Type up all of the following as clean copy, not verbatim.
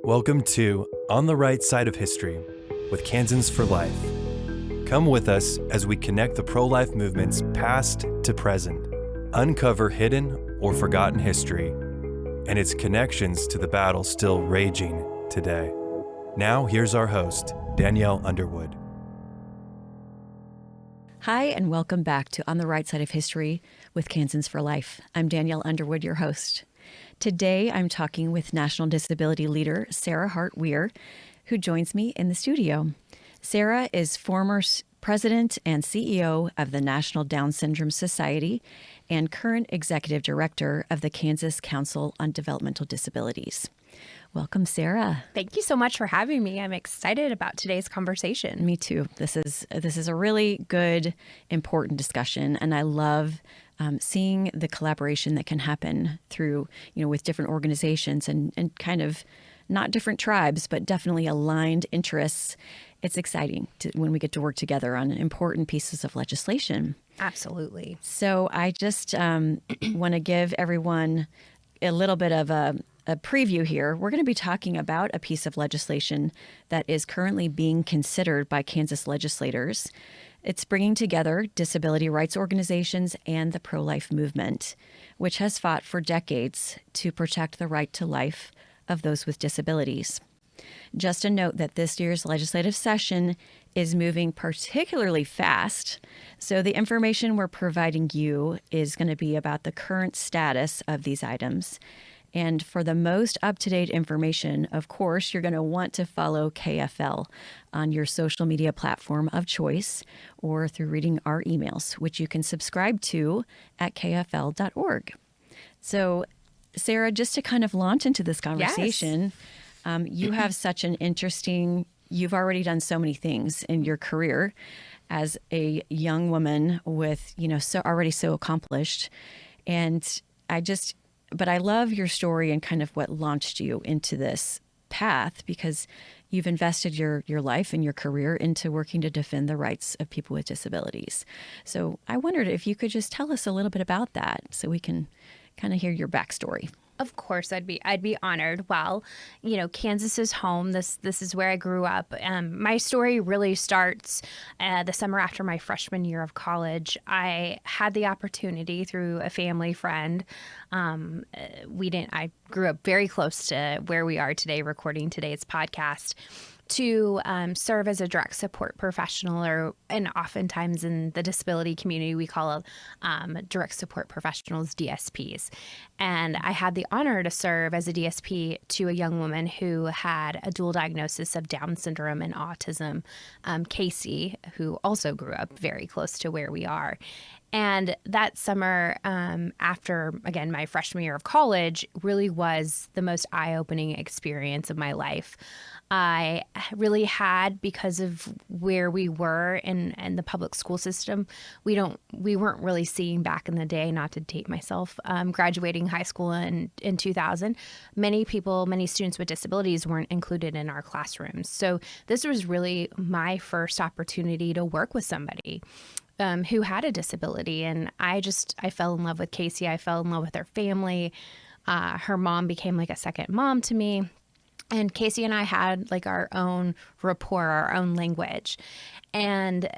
Welcome to On the Right Side of History with Kansans for Life. Come with us as we connect the pro-life movement's past to present, uncover hidden or forgotten history, and its connections to the battle still raging today. Now, here's our host, Danielle Underwood. Hi, and welcome back to On the Right Side of History with Kansans for Life. I'm Danielle Underwood, your host. Today, I'm talking with National Disability Leader Sarah Hart-Weir, who joins me in the studio. Sarah is former president and CEO of the National Down Syndrome Society and current executive director of the Kansas Council on Developmental Disabilities. Welcome, Sarah. Thank you so much for having me. I'm excited about today's conversation. Me too. This is a really good, important discussion, and I love seeing the collaboration that can happen through, with different organizations and kind of not different tribes, but definitely aligned interests. It's exciting when we get to work together on important pieces of legislation. Absolutely. So I just want to give everyone a little bit of a preview here. We're going to be talking about a piece of legislation that is currently being considered by Kansas legislators. It's bringing together disability rights organizations and the pro-life movement, which has fought for decades to protect the right to life of those with disabilities. Just a note that this year's legislative session is moving particularly fast, so the information we're providing you is going to be about the current status of these items. And for the most up-to-date information, of course, you're going to want to follow KFL on your social media platform of choice or through reading our emails, which you can subscribe to at kfl.org. So, Sarah, just to kind of launch into this conversation, yes. You have such an you've already done so many things in your career as a young woman with, already so accomplished. But I love your story and kind of what launched you into this path, because you've invested your life and your career into working to defend the rights of people with disabilities. So I wondered if you could just tell us a little bit about that so we can kind of hear your backstory. Of course, I'd be honored. Well, Kansas is home. This is where I grew up. My story really starts the summer after my freshman year of college. I had the opportunity through a family friend. I grew up very close to where we are today, recording today's podcast, to serve as a direct support professional, and oftentimes in the disability community, we call direct support professionals DSPs. And I had the honor to serve as a DSP to a young woman who had a dual diagnosis of Down syndrome and autism, Casey, who also grew up very close to where we are. And that summer, after, again, my freshman year of college, really was the most eye-opening experience of my life. I really had, because of where we were in the public school system, we weren't really seeing back in the day, not to date myself, graduating high school in 2000, many students with disabilities weren't included in our classrooms. So this was really my first opportunity to work with somebody who had a disability. And I fell in love with Casey. I fell in love with her family. Her mom became like a second mom to me. And Casey and I had like our own rapport, our own language. And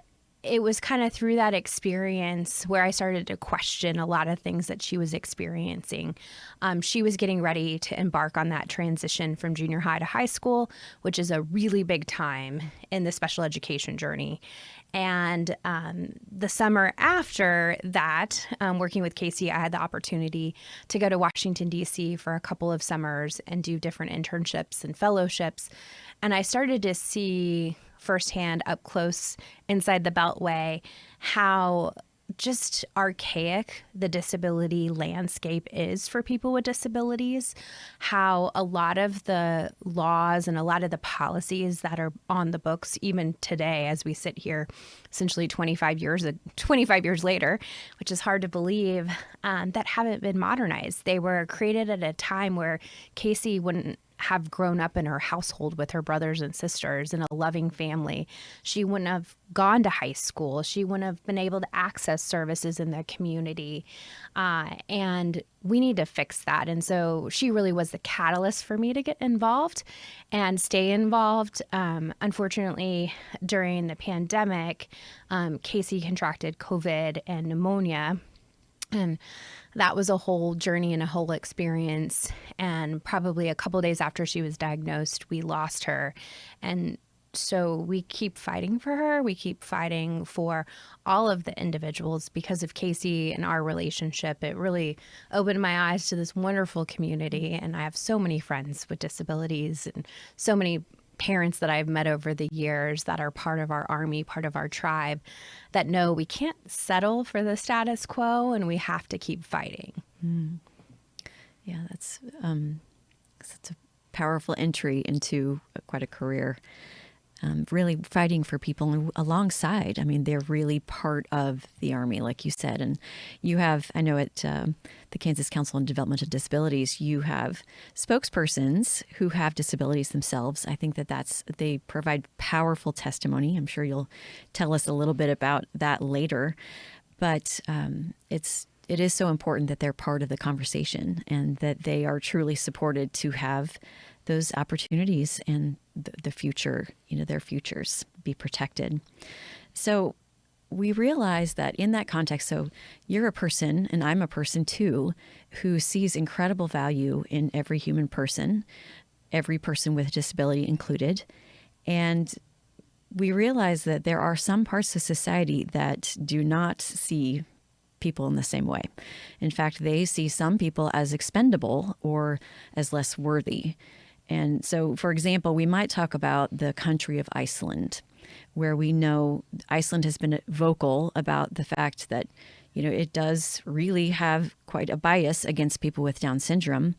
it was kind of through that experience where I started to question a lot of things that she was experiencing. She was getting ready to embark on that transition from junior high to high school, which is a really big time in the special education journey. And the summer after that, working with Casey, I had the opportunity to go to Washington, D.C. for a couple of summers and do different internships and fellowships. And I started to see firsthand, up close inside the Beltway, how just archaic the disability landscape is for people with disabilities, how a lot of the laws and a lot of the policies that are on the books, even today as we sit here, essentially 25 years later, which is hard to believe, that haven't been modernized. They were created at a time where Casey wouldn't have grown up in her household with her brothers and sisters in a loving family. She wouldn't have gone to high school. She wouldn't have been able to access services in the community. And we need to fix that. And so she really was the catalyst for me to get involved and stay involved. Unfortunately, during the pandemic, Casey contracted COVID and pneumonia. And that was a whole journey and a whole experience. And probably a couple days after she was diagnosed, we lost her. And so we keep fighting for her. We keep fighting for all of the individuals because of Casey and our relationship. It really opened my eyes to this wonderful community. And I have so many friends with disabilities and so many parents that I've met over the years that are part of our army, part of our tribe, that know we can't settle for the status quo and we have to keep fighting. Yeah, that's such a powerful entry into quite a career. Really fighting for people alongside. I mean, they're really part of the Army, like you said. And you have, I know at the Kansas Council on Development of Disabilities, you have spokespersons who have disabilities themselves. I think they provide powerful testimony. I'm sure you'll tell us a little bit about that later. But it is so important that they're part of the conversation and that they are truly supported to have those opportunities and the future, their futures be protected. So we realize that in that context, so you're a person and I'm a person too, who sees incredible value in every human person, every person with disability included. And we realize that there are some parts of society that do not see people in the same way. In fact, they see some people as expendable or as less worthy. And so, for example, we might talk about the country of Iceland, where we know Iceland has been vocal about the fact that, it does really have quite a bias against people with Down syndrome,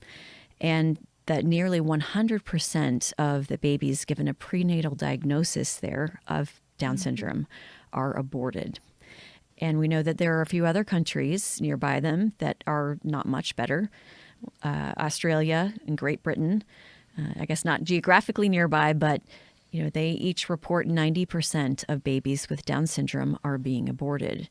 and that nearly 100% of the babies given a prenatal diagnosis there of Down syndrome are aborted. And we know that there are a few other countries nearby them that are not much better. Australia and Great Britain, I guess not geographically nearby, but they each report 90% of babies with Down syndrome are being aborted.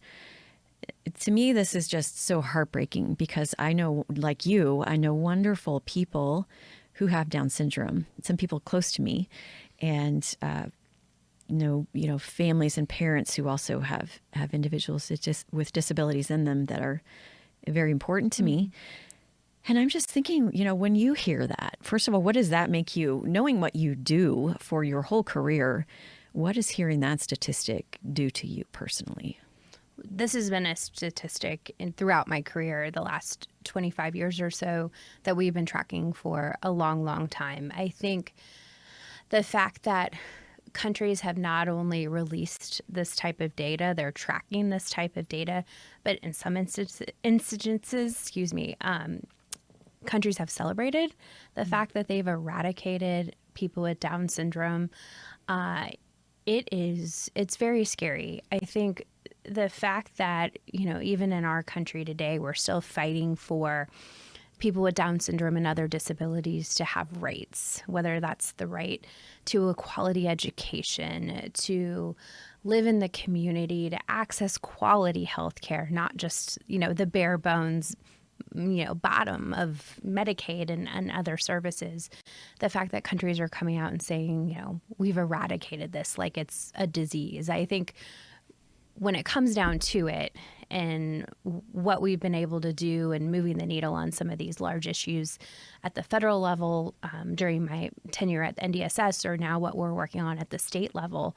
To me, this is just so heartbreaking because I know, like you, I know wonderful people who have Down syndrome, some people close to me, and families and parents who also have individuals with disabilities in them that are very important to me. And I'm just thinking, when you hear that, first of all, what does that make you, knowing what you do for your whole career, what does hearing that statistic do to you personally? This has been a statistic throughout my career, the last 25 years or so, that we've been tracking for a long, long time. I think the fact that countries have not only released this type of data, they're tracking this type of data, but in some instances, countries have celebrated the fact that they've eradicated people with Down syndrome. It's very scary. I think the fact that, even in our country today, we're still fighting for people with Down syndrome and other disabilities to have rights, whether that's the right to a quality education, to live in the community, to access quality health care, not just, the bare bones bottom of Medicaid and other services. The fact that countries are coming out and saying, we've eradicated this like it's a disease. I think when it comes down to it and what we've been able to do and moving the needle on some of these large issues at the federal level during my tenure at the NDSS, or now what we're working on at the state level,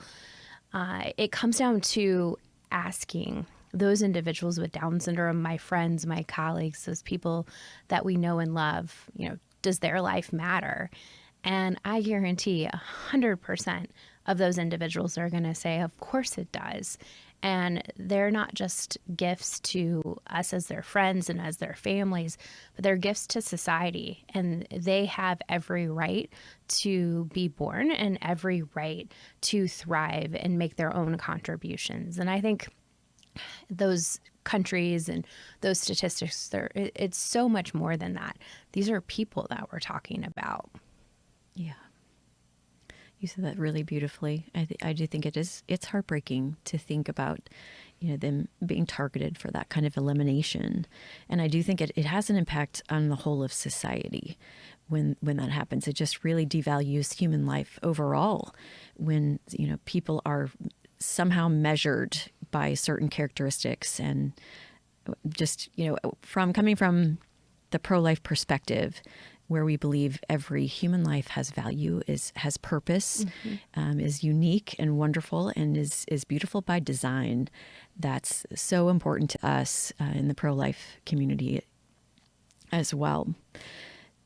it comes down to asking those individuals with Down syndrome, my friends, my colleagues, those people that we know and love, does their life matter? And I guarantee 100% of those individuals are going to say, of course it does. And they're not just gifts to us as their friends and as their families, but they're gifts to society. And they have every right to be born and every right to thrive and make their own contributions. And I think those countries and those statistics, it's so much more than that. These are people that we're talking about. Yeah. You said that really beautifully. I do think it's heartbreaking to think about, them being targeted for that kind of elimination. And I do think it has an impact on the whole of society when that happens. It just really devalues human life overall when, people are somehow measured by certain characteristics, and just, coming from the pro-life perspective, where we believe every human life has value, has purpose, is unique and wonderful, and is beautiful by design. That's so important to us in the pro-life community as well.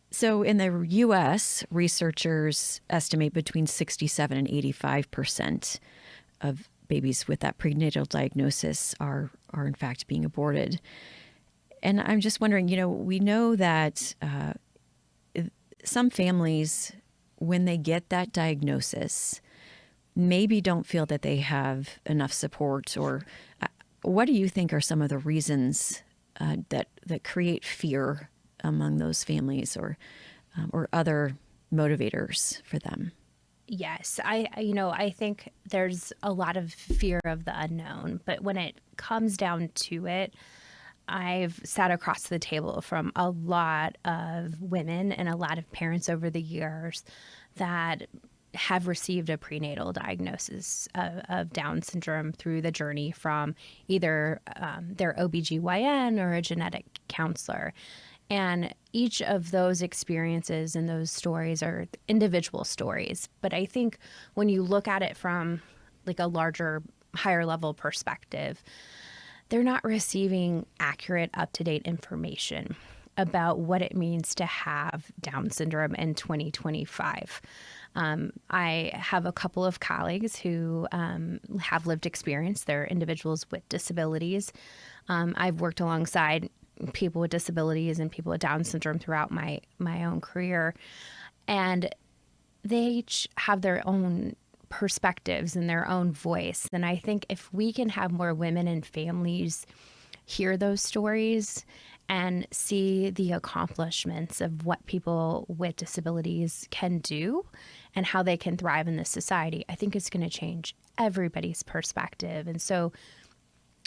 So in the U.S., researchers estimate between 67 and 85% of babies with that prenatal diagnosis are in fact being aborted. And I'm just wondering, we know that some families, when they get that diagnosis, maybe don't feel that they have enough support. Or what do you think are some of the reasons that create fear among those families, or other motivators for them? Yes, I think there's a lot of fear of the unknown, but when it comes down to it, I've sat across the table from a lot of women and a lot of parents over the years that have received a prenatal diagnosis of Down syndrome through the journey from either their OBGYN or a genetic counselor. And each of those experiences and those stories are individual stories. But I think when you look at it from like a larger, higher level perspective, they're not receiving accurate, up-to-date information about what it means to have Down syndrome in 2025. I have a couple of colleagues who have lived experience. They're individuals with disabilities. I've worked alongside people with disabilities and people with Down syndrome throughout my own career, and they each have their own perspectives and their own voice. And I think if we can have more women and families hear those stories and see the accomplishments of what people with disabilities can do and how they can thrive in this society, I think it's going to change everybody's perspective. And so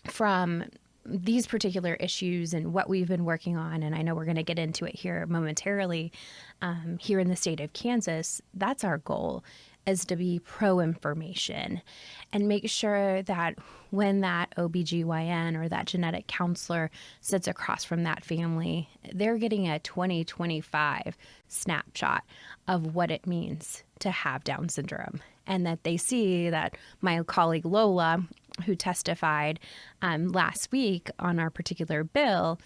from these particular issues and what we've been working on, and I know we're going to get into it here momentarily, here in the state of Kansas, that's our goal, is to be pro-information and make sure that when that OBGYN or that genetic counselor sits across from that family, they're getting a 2025 snapshot of what it means to have Down syndrome, and that they see that my colleague Lola, who testified last week on our particular bill,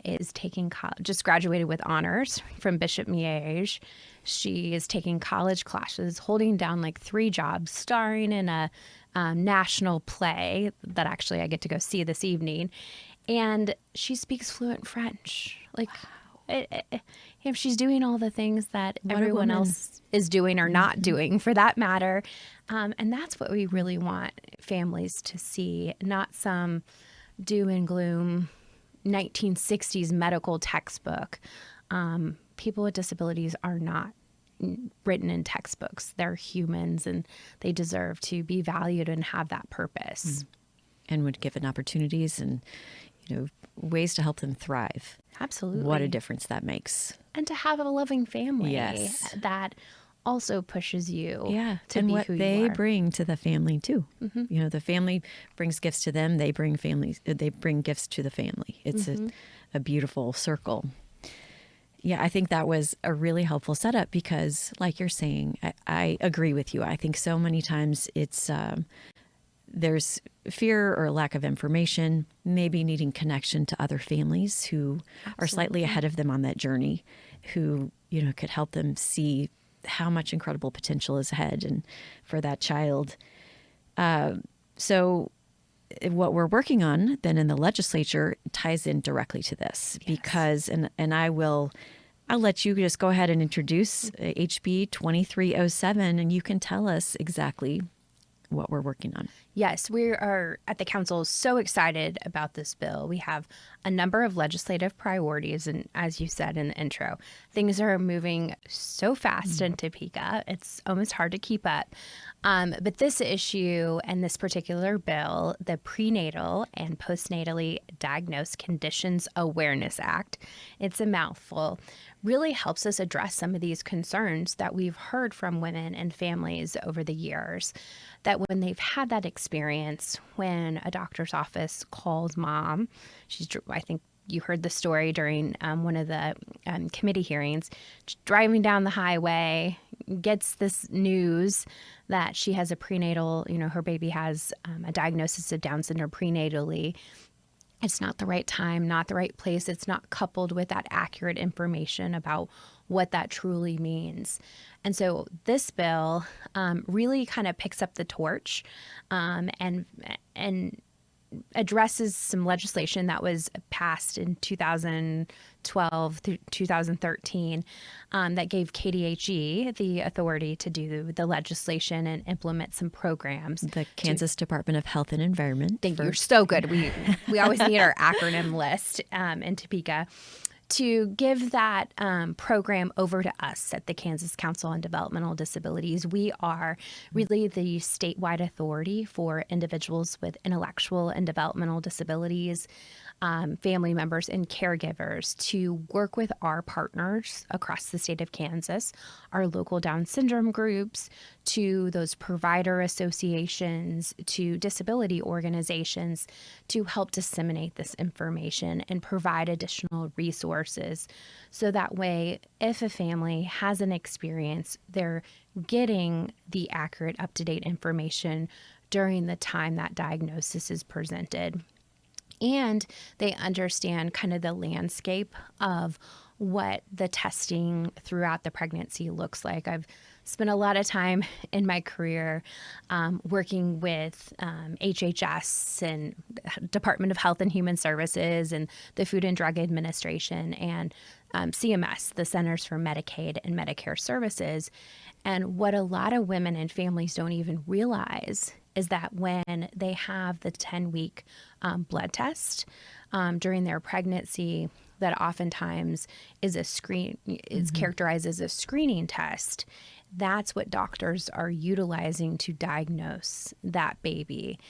is taking just graduated with honors from Bishop Miege. She is taking college classes, holding down like 3 jobs, starring in a national play that actually I get to go see this evening. And she speaks fluent French. Like, if she's doing all the things that everyone else is doing or not doing, for that matter. And that's what we really want families to see, not some doom and gloom 1960s medical textbook. People with disabilities are not written in textbooks. They're humans, and they deserve to be valued and have that purpose. And would given opportunities and, ways to help them thrive. Absolutely. What a difference that makes. And to have a loving family Yes. that also pushes you to and be what who they you are. bring to the family too. The family brings gifts to them. They bring gifts to the family. It's a beautiful circle. Yeah, I think that was a really helpful setup because, like you're saying, I agree with you. I think so many times it's there's fear or lack of information, maybe needing connection to other families who are slightly ahead of them on that journey, who could help them see how much incredible potential is ahead and for that child. So what we're working on then in the legislature ties in directly to this because, and I'll let you just go ahead and introduce HB 2307, and you can tell us exactly what we're working on. Yes, we are at the council so excited about this bill. We have a number of legislative priorities. And as you said in the intro, things are moving so fast in Topeka, it's almost hard to keep up. But this issue and this particular bill, the Prenatal and Postnatally Diagnosed Conditions Awareness Act, it's a mouthful, really helps us address some of these concerns that we've heard from women and families over the years. That when they've had that experience, when a doctor's office calls mom, I think you heard the story during one of the committee hearings, driving down the highway, gets this news that she has a prenatal, her baby has a diagnosis of Down syndrome prenatally. It's not the right time, not the right place. It's not coupled with that accurate information about what that truly means. And so this bill really kind of picks up the torch and addresses some legislation that was passed in 2012 through 2013 that gave KDHE the authority to do the legislation and implement some programs. The Kansas Department of Health and Environment. Thank you. You're so good. We always need our acronym list in Topeka. To give that program over to us at the Kansas Council on Developmental Disabilities. We are really the statewide authority for individuals with intellectual and developmental disabilities, family members, and caregivers to work with our partners across the state of Kansas, our local Down syndrome groups, to those provider associations, to disability organizations, to help disseminate this information and provide additional resources. So that way, if a family has an experience, they're getting the accurate, up-to-date information during the time that diagnosis is presented. And they understand kind of the landscape of what the testing throughout the pregnancy looks like. I've spent a lot of time in my career working with HHS and Department of Health and Human Services and the Food and Drug Administration and CMS, the Centers for Medicaid and Medicare Services. And what a lot of women and families don't even realize is that when they have the 10-week blood test during their pregnancy, that oftentimes is characterized as a screening test. That's what doctors are utilizing to diagnose that baby.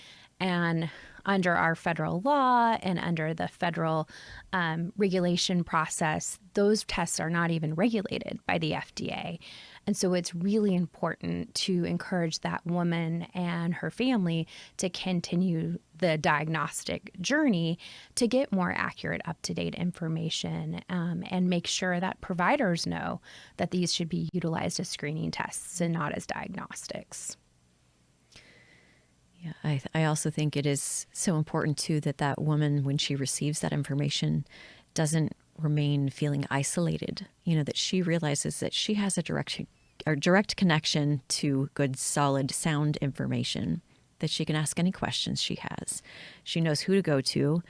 And under our federal law and under the federal regulation process, those tests are not even regulated by the FDA. And so it's really important to encourage that woman and her family to continue the diagnostic journey to get more accurate, up-to-date information and make sure that providers know that these should be utilized as screening tests and not as diagnostics. Yeah, I also think it is so important, too, that woman, when she receives that information, doesn't remain feeling isolated, that she realizes that she has a direct connection to good, solid, sound information, that she can ask any questions she has. She knows who to go to,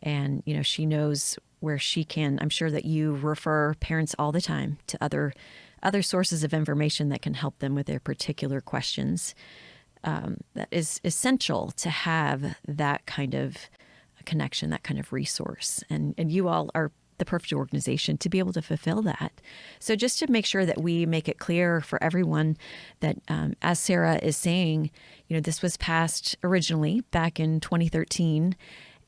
and, she knows where she can. I'm sure that you refer parents all the time to other sources of information that can help them with their particular questions. That is essential to have that kind of connection, that kind of resource. And you all are the perfect organization to be able to fulfill that. So just to make sure that we make it clear for everyone that, as Sarah is saying, this was passed originally back in 2013,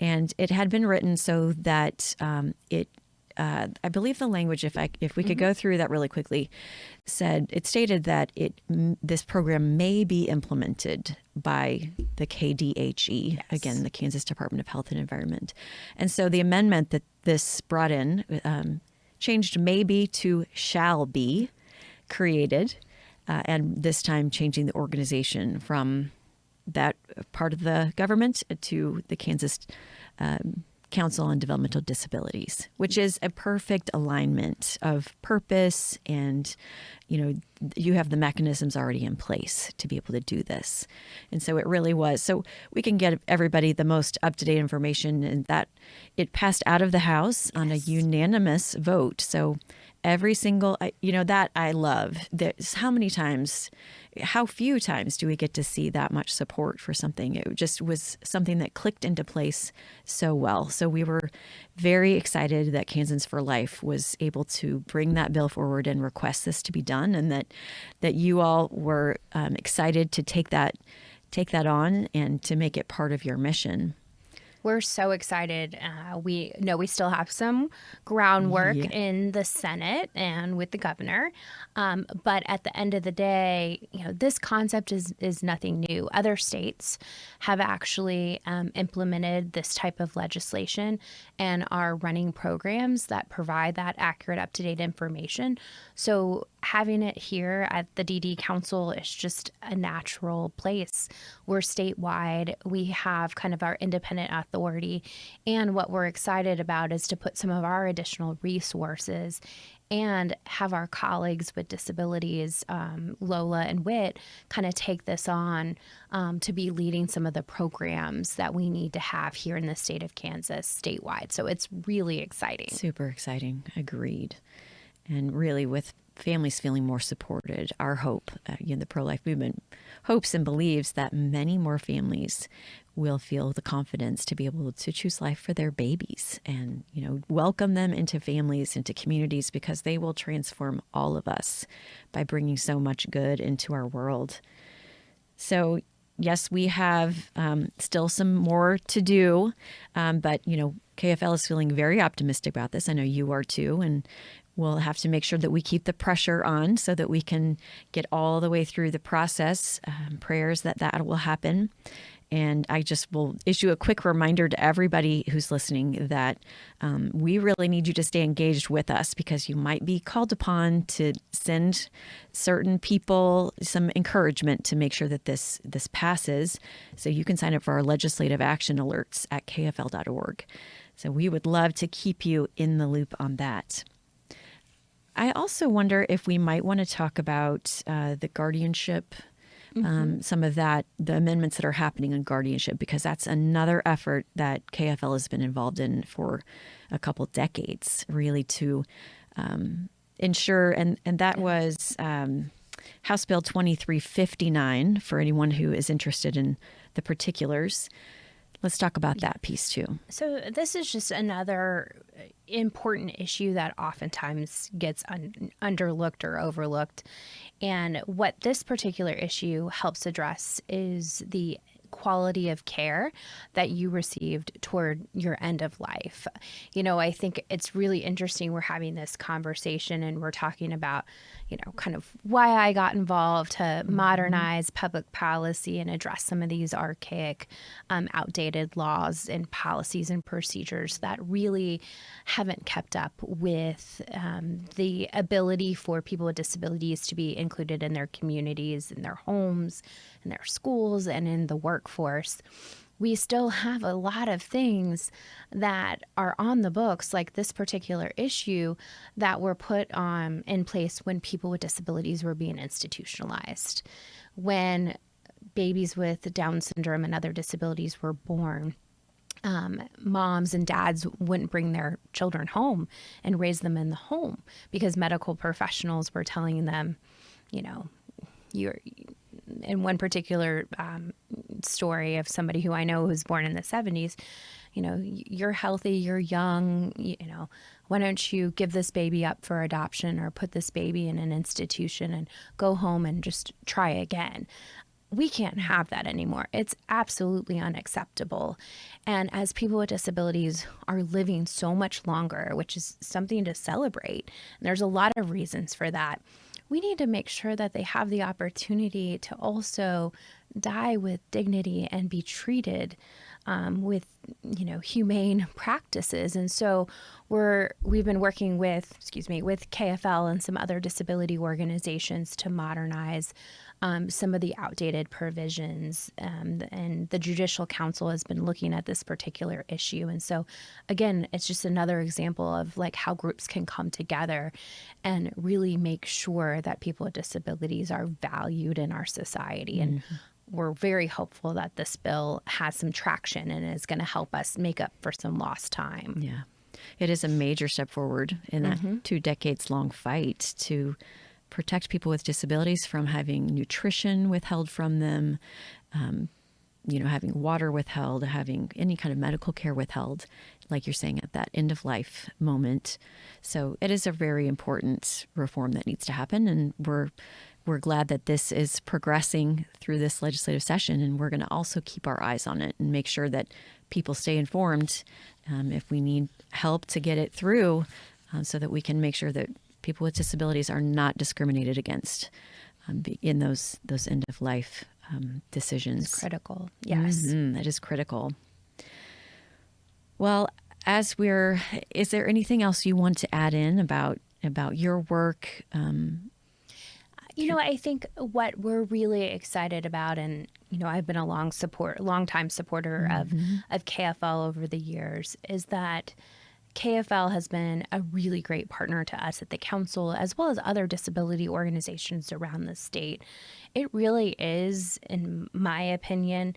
and it had been written so that I believe the language, if we could go through that really quickly, it stated that this program may be implemented by the KDHE, yes. Again, the Kansas Department of Health and Environment. And so the amendment that this brought in changed maybe to shall be created, and this time changing the organization from that part of the government to the Kansas Council on Developmental Disabilities, which is a perfect alignment of purpose, and you have the mechanisms already in place to be able to do this. And so it really was. So we can get everybody the most up-to-date information, and that it passed out of the House on a unanimous vote. So every single, that I love. There's how few times do we get to see that much support for something? It just was something that clicked into place so well. So we were very excited that Kansans for Life was able to bring that bill forward and request this to be done, and that you all were excited to take that on and to make it part of your mission. We're so excited. We know we still have some groundwork in the Senate and with the governor. But at the end of the day, this concept is nothing new. Other states have actually implemented this type of legislation and are running programs that provide that accurate, up-to-date information. So having it here at the DD Council is just a natural place. We're statewide. We have kind of our independent authority. And what we're excited about is to put some of our additional resources and have our colleagues with disabilities, Lola and Whit, kind of take this on to be leading some of the programs that we need to have here in the state of Kansas statewide. So it's really exciting. Super exciting. Agreed. And really, with families feeling more supported, our hope, the pro-life movement hopes and believes that many more families will feel the confidence to be able to choose life for their babies and, welcome them into families, into communities, because they will transform all of us by bringing so much good into our world. So, yes, we have still some more to do, but, KFL is feeling very optimistic about this. I know you are too, and we'll have to make sure that we keep the pressure on so that we can get all the way through the process. Prayers that will happen. And I just will issue a quick reminder to everybody who's listening that we really need you to stay engaged with us, because you might be called upon to send certain people some encouragement to make sure that this passes. So you can sign up for our legislative action alerts at kfl.org. So we would love to keep you in the loop on that. I also wonder if we might want to talk about the guardianship, some of that, the amendments that are happening on guardianship, because that's another effort that KFL has been involved in for a couple decades, really to ensure, and that was House Bill 2359, for anyone who is interested in the particulars. Let's talk about that piece too. So this is just another important issue that oftentimes gets underlooked or overlooked. And what this particular issue helps address is the quality of care that you received toward your end of life. I think it's really interesting we're having this conversation and we're talking about, kind of why I got involved to modernize public policy and address some of these archaic, outdated laws and policies and procedures that really haven't kept up with the ability for people with disabilities to be included in their communities, in their homes, in their schools, and in the workforce. We still have a lot of things that are on the books, like this particular issue, that were put in place when people with disabilities were being institutionalized. When babies with Down syndrome and other disabilities were born, moms and dads wouldn't bring their children home and raise them in the home because medical professionals were telling them, you're in one particular story of somebody who I know who was born in the 70s, you're healthy, you're young, why don't you give this baby up for adoption or put this baby in an institution and go home and just try again. We can't have that anymore. It's absolutely unacceptable. And as people with disabilities are living so much longer, which is something to celebrate, and there's a lot of reasons for that, we need to make sure that they have the opportunity to also die with dignity and be treated with, humane practices. And so we've been working with KFL and some other disability organizations to modernize some of the outdated provisions, and the Judicial Council has been looking at this particular issue. And so, again, it's just another example of how groups can come together and really make sure that people with disabilities are valued in our society. Mm-hmm. And we're very hopeful that this bill has some traction and is going to help us make up for some lost time. Yeah. It is a major step forward in that 2 decades long fight to protect people with disabilities from having nutrition withheld from them, having water withheld, having any kind of medical care withheld, like you're saying, at that end of life moment. So it is a very important reform that needs to happen. And we're glad that this is progressing through this legislative session. And we're going to also keep our eyes on it and make sure that people stay informed if we need help to get it through, so that we can make sure that people with disabilities are not discriminated against in those end of life decisions. It's critical. Yes. That is critical. Well, is there anything else you want to add in about your work? I think what we're really excited about, and I've been a long-time supporter of KFL over the years, is that KFL has been a really great partner to us at the council, as well as other disability organizations around the state. It really is, in my opinion,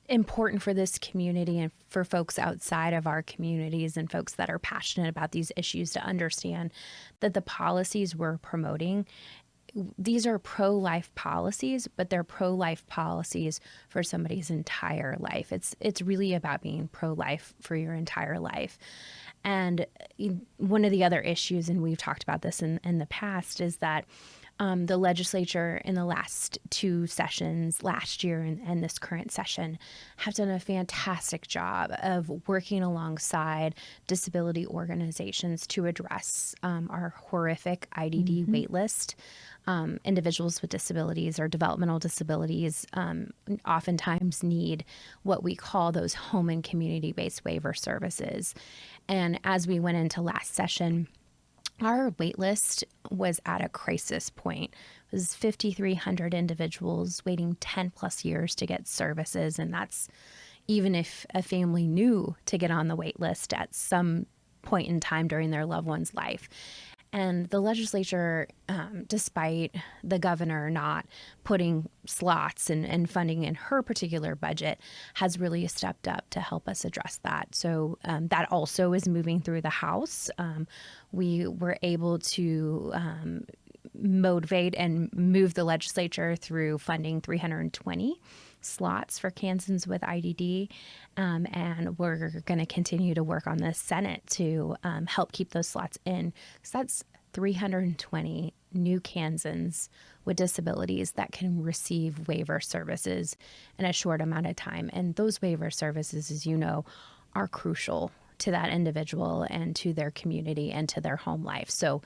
important for this community and for folks outside of our communities and folks that are passionate about these issues to understand that the policies we're promoting, these are pro-life policies, but they're pro-life policies for somebody's entire life. It's really about being pro-life for your entire life. And one of the other issues, and we've talked about this in the past, is that the legislature in the last 2 sessions, last year and this current session, have done a fantastic job of working alongside disability organizations to address our horrific IDD wait list. Individuals with disabilities or developmental disabilities oftentimes need what we call those home and community-based waiver services. And as we went into last session, our wait list was at a crisis point. It was 5,300 individuals waiting 10 plus years to get services. And that's even if a family knew to get on the wait list at some point in time during their loved one's life. And the legislature, despite the governor not putting slots and funding in her particular budget, has really stepped up to help us address that. So that also is moving through the House. We were able to motivate and move the legislature through funding 320 slots for Kansans with IDD. And we're going to continue to work on the Senate to help keep those slots in. So that's 320 new Kansans with disabilities that can receive waiver services in a short amount of time. And those waiver services, as you know, are crucial to that individual and to their community and to their home life. So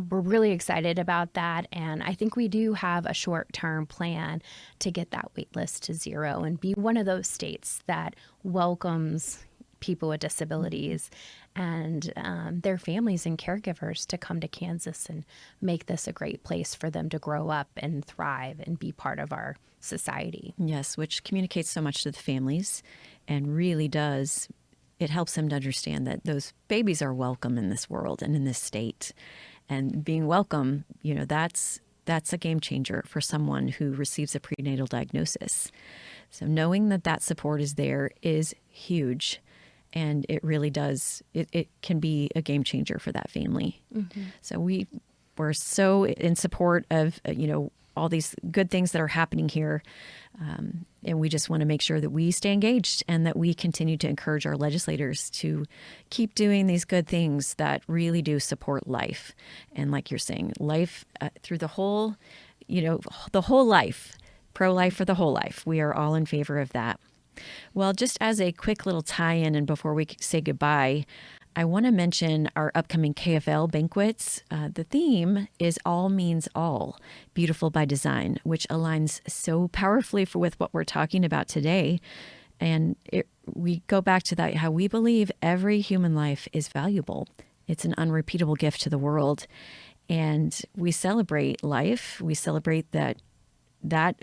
we're really excited about that. And I think we do have a short-term plan to get that wait list to 0 and be one of those states that welcomes people with disabilities and their families and caregivers to come to Kansas and make this a great place for them to grow up and thrive and be part of our society. Yes, which communicates so much to the families and really does. It helps them to understand that those babies are welcome in this world and in this state. And being welcome, that's a game changer for someone who receives a prenatal diagnosis. So knowing that support is there is huge. And it really does, it can be a game changer for that family. Mm-hmm. So we're so in support of, all these good things that are happening here. And we just want to make sure that we stay engaged and that we continue to encourage our legislators to keep doing these good things that really do support life. And like you're saying, life through the whole life, pro-life for the whole life. We are all in favor of that. Well, just as a quick little tie-in and before we say goodbye, I want to mention our upcoming KFL banquets. The theme is All Means All, Beautiful by Design, which aligns so powerfully with what we're talking about today. And we go back to that, how we believe every human life is valuable. It's an unrepeatable gift to the world. And we celebrate life. We celebrate that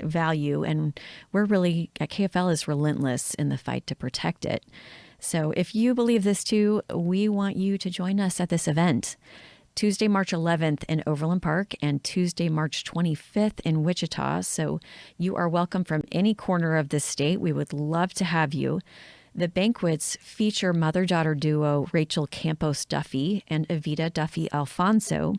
value. And we're really, at KFL, is relentless in the fight to protect it. So if you believe this too, we want you to join us at this event. Tuesday, March 11th in Overland Park and Tuesday, March 25th in Wichita. So you are welcome from any corner of this state. We would love to have you. The banquets feature mother-daughter duo Rachel Campos Duffy and Evita Duffy Alfonso.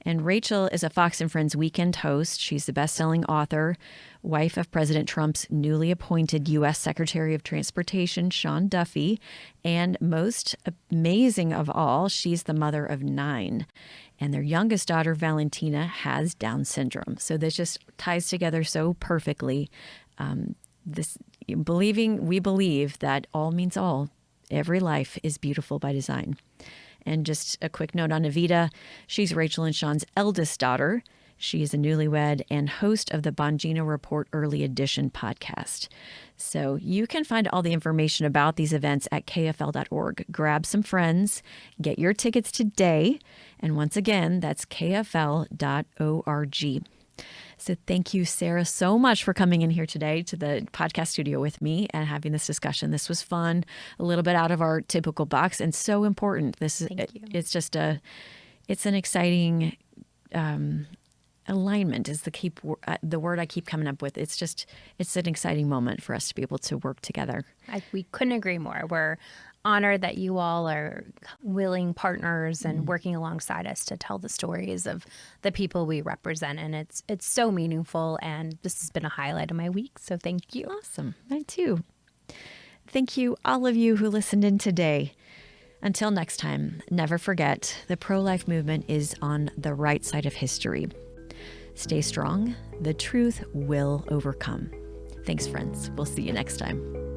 And Rachel is a Fox and Friends weekend host. She's the best-selling author, wife of President Trump's newly appointed U.S. Secretary of Transportation, Sean Duffy. And most amazing of all, she's the mother of 9. And their youngest daughter, Valentina, has Down syndrome. So this just ties together so perfectly. We believe that all means all. Every life is beautiful by design. And just a quick note on Evita. She's Rachel and Sean's eldest daughter. She is a newlywed and host of the Bongino Report Early Edition podcast. So you can find all the information about these events at kfl.org. Grab some friends, get your tickets today. And once again, that's kfl.org. So thank you, Sarah, so much for coming in here today to the podcast studio with me and having this discussion. This was fun, a little bit out of our typical box, and so important. Thank you. It's just it's an exciting alignment is the word I keep coming up with. It's an exciting moment for us to be able to work together. We couldn't agree more. We're honored that you all are willing partners and working alongside us to tell the stories of the people we represent. And it's so meaningful. And this has been a highlight of my week. So thank you. Awesome. Mine too. Thank you, all of you who listened in today. Until next time, never forget the pro-life movement is on the right side of history. Stay strong. The truth will overcome. Thanks, friends. We'll see you next time.